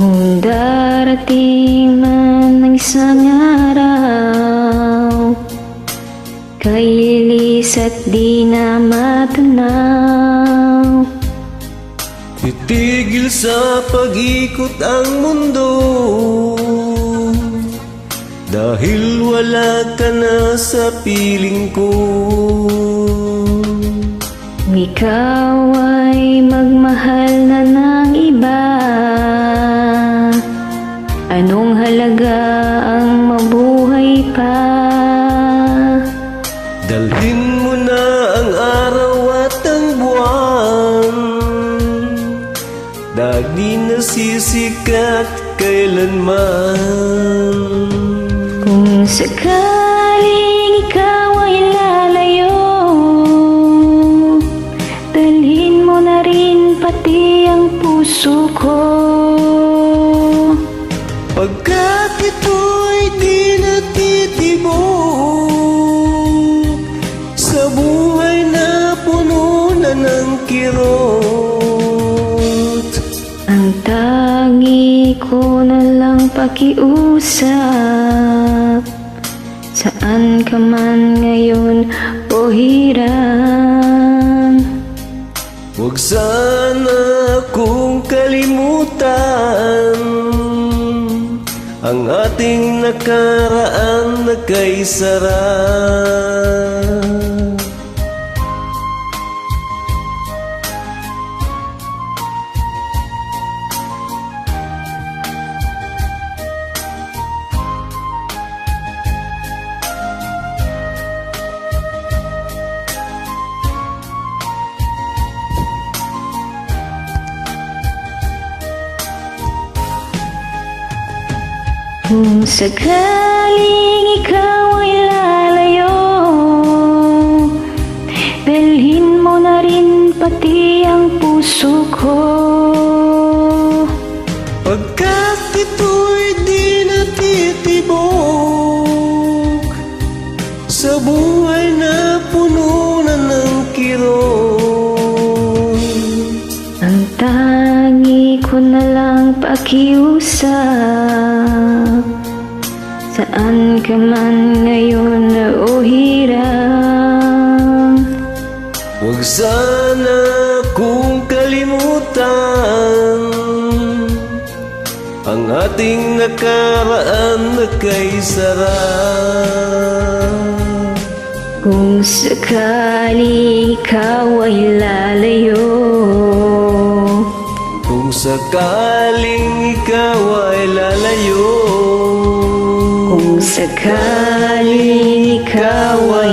Kung darating man ang isang araw, kay lilis at di na matanaw. Titigil sa pag-ikot ang mundo, dahil wala ka na sa piling ko. Kung ikaw ay magmahal na ng iba, anong halaga ang mabuhay pa? Dalhin mo na ang araw at ang buwan, dahil di nasisikat kailanman. Kung sakaling ikaw ay lalayo, dalhin mo na rin pati ang puso ko. Pagkat ito'y di natitibok sa buhay na puno na ng kirot. Ang tangi ko na lang pakiusap, saan ka man ngayon o hirap. Huwag sana akong kalimutan ang ating nakaraan na kay sarap. Kung sakaling ikaw ay lalayo, dalhin mo na rin pati ang puso ko. Pagkat ito'y di natitibok sa buhay na puno na ng kirot. Ang tangi ko na lang pakiusap, saan ka man ngayon o hirap. Huwag sana kung kalimutan ang ating nakaraan na kay sarap. Kung sakali ikaw ay lalayo, kung sakaling ikaw ay lalayo, kung sakaling ikaw ay